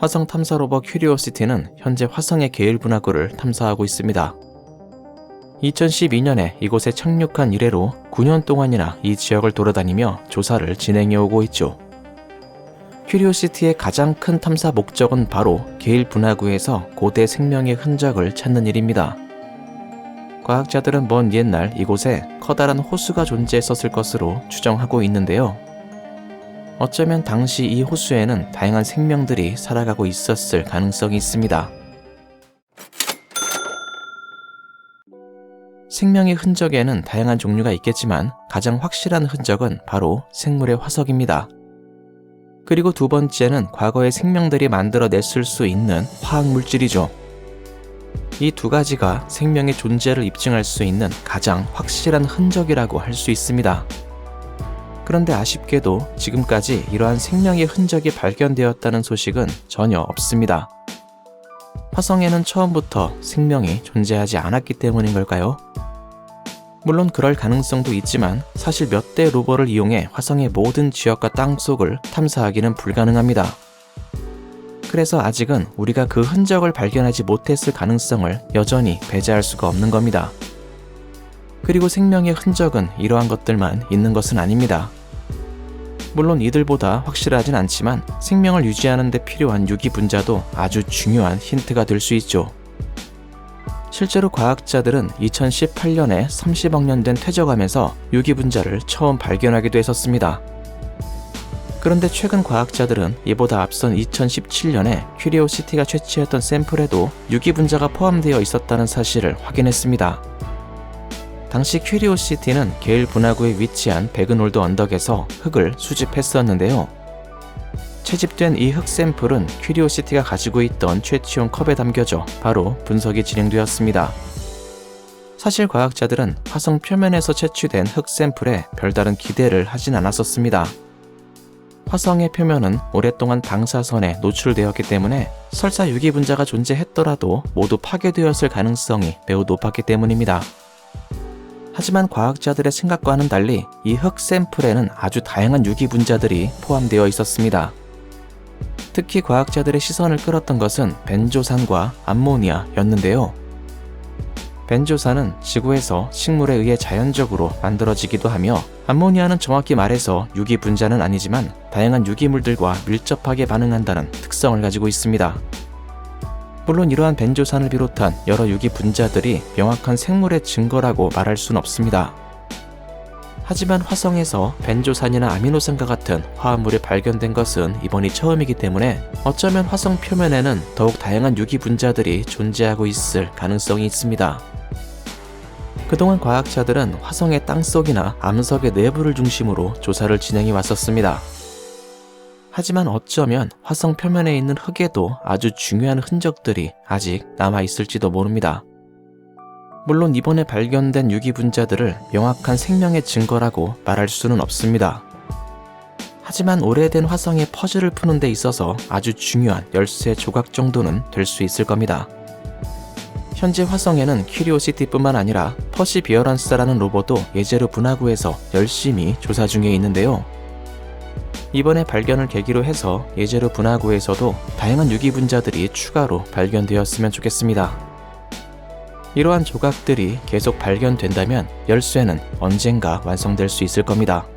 화성 탐사 로버 큐리오시티는 현재 화성의 계일 분화구를 탐사하고 있습니다. 2012년에 이곳에 착륙한 이래로 9년 동안이나 이 지역을 돌아다니며 조사를 진행해오고 있죠. 큐리오시티의 가장 큰 탐사 목적은 바로 계일 분화구에서 고대 생명의 흔적을 찾는 일입니다. 과학자들은 먼 옛날 이곳에 커다란 호수가 존재했었을 것으로 추정하고 있는데요. 어쩌면 당시 이 호수에는 다양한 생명들이 살아가고 있었을 가능성이 있습니다. 생명의 흔적에는 다양한 종류가 있겠지만 가장 확실한 흔적은 바로 생물의 화석입니다. 그리고 두 번째는 과거의 생명들이 만들어냈을 수 있는 화학물질이죠. 이 두 가지가 생명의 존재를 입증할 수 있는 가장 확실한 흔적이라고 할 수 있습니다. 그런데 아쉽게도 지금까지 이러한 생명의 흔적이 발견되었다는 소식은 전혀 없습니다. 화성에는 처음부터 생명이 존재하지 않았기 때문인 걸까요? 물론 그럴 가능성도 있지만 사실 몇 대의 로버를 이용해 화성의 모든 지역과 땅속을 탐사하기는 불가능합니다. 그래서 아직은 우리가 그 흔적을 발견하지 못했을 가능성을 여전히 배제할 수가 없는 겁니다. 그리고 생명의 흔적은 이러한 것들만 있는 것은 아닙니다. 물론 이들보다 확실하진 않지만 생명을 유지하는 데 필요한 유기 분자도 아주 중요한 힌트가 될 수 있죠. 실제로 과학자들은 2018년에 30억 년 된 퇴적암에서 유기 분자를 처음 발견하기도 했었습니다. 그런데 최근 과학자들은 이보다 앞선 2017년에 큐리오시티가 채취했던 샘플에도 유기 분자가 포함되어 있었다는 사실을 확인했습니다. 당시 큐리오시티는 계일 분화구에 위치한 배그놀드 언덕에서 흙을 수집했었는데요. 채집된 이 흙 샘플은 큐리오시티가 가지고 있던 채취용 컵에 담겨져 바로 분석이 진행되었습니다. 사실 과학자들은 화성 표면에서 채취된 흙 샘플에 별다른 기대를 하진 않았었습니다. 화성의 표면은 오랫동안 방사선에 노출되었기 때문에 설사 유기 분자가 존재했더라도 모두 파괴되었을 가능성이 매우 높았기 때문입니다. 하지만 과학자들의 생각과는 달리 이 흙 샘플에는 아주 다양한 유기 분자들이 포함되어 있었습니다. 특히 과학자들의 시선을 끌었던 것은 벤조산과 암모니아였는데요. 벤조산은 지구에서 식물에 의해 자연적으로 만들어지기도 하며 암모니아는 정확히 말해서 유기 분자는 아니지만 다양한 유기물들과 밀접하게 반응한다는 특성을 가지고 있습니다. 물론 이러한 벤조산을 비롯한 여러 유기 분자들이 명확한 생물의 증거라고 말할 수는 없습니다. 하지만 화성에서 벤조산이나 아미노산과 같은 화합물이 발견된 것은 이번이 처음이기 때문에 어쩌면 화성 표면에는 더욱 다양한 유기 분자들이 존재하고 있을 가능성이 있습니다. 그동안 과학자들은 화성의 땅속이나 암석의 내부를 중심으로 조사를 진행해 왔었습니다. 하지만 어쩌면 화성 표면에 있는 흙에도 아주 중요한 흔적들이 아직 남아있을지도 모릅니다. 물론 이번에 발견된 유기 분자들을 명확한 생명의 증거라고 말할 수는 없습니다. 하지만 오래된 화성의 퍼즐을 푸는 데 있어서 아주 중요한 열쇠 조각 정도는 될 수 있을 겁니다. 현재 화성에는 큐리오시티뿐만 아니라 퍼시비어런스라는 로봇도 예제로 분화구에서 열심히 조사 중에 있는데요. 이번에 발견을 계기로 해서 예제로 분화구에서도 다양한 유기 분자들이 추가로 발견되었으면 좋겠습니다. 이러한 조각들이 계속 발견된다면 열쇠는 언젠가 완성될 수 있을 겁니다.